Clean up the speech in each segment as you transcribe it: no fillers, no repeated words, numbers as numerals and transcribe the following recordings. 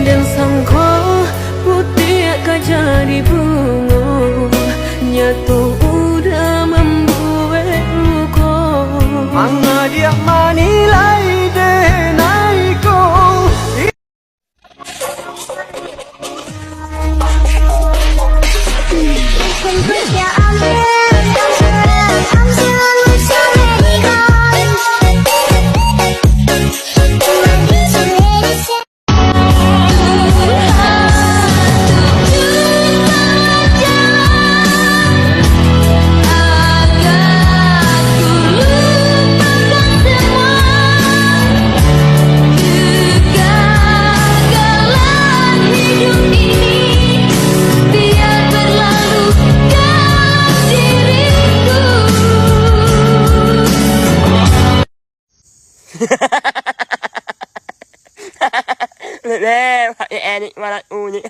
dan sangko putih jadi bunga nyatu udah membuat luka Manga dia manilai deh naiko Nè, phải em đi mà lại u nhỉ.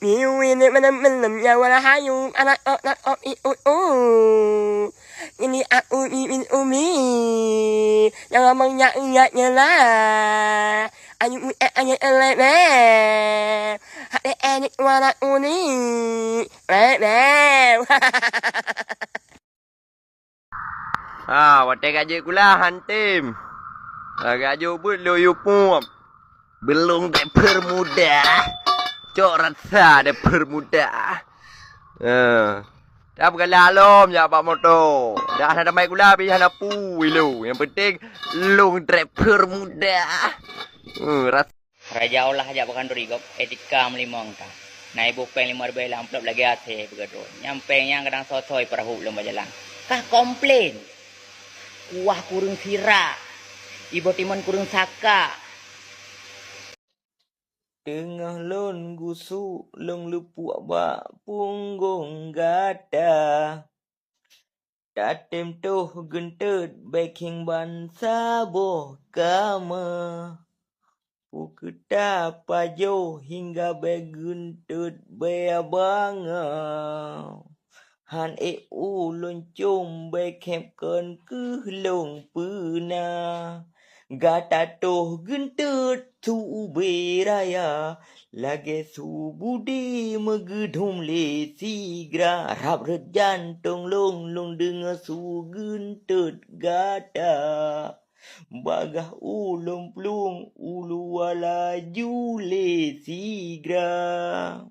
Miu ini mình làm nhau là hai u anak i u. Ini aku min umi. Yang mengnya lah. Anyu le nè. Hãy em đi mà lại u ni. Nè. Watai gaji kulahan tim. Gaji belum puap. Belum dipermuda. Cok rasa dipermuda. Dah bukan lalom ya Pak Moto. Dah ada mai gula pisan apu lu. Yang penting long dipermuda. Raja Allah aja bukan dorigop etika melimong ta. Nai bupeng 5,000 amplop lagi ate begitu. Nyampeng yang kadang sotoy perahu belum berjalan. Kah komplain. Kuah kurung sira. Ibu timun kurung saka. Tengah lon gusu long lupuk bak punggung gada. Datem toh gentet baking ban sabo kama. Puketa pajo hingga beguntut bea bangau. Han ulun cum bekep kon ke long puna. Gata toh gentut tu beraya. Lagi su budi megedum le sigra. Rap red jantung long dengar su gentut gata. Bagah ulung plung ulu wala jule sigra.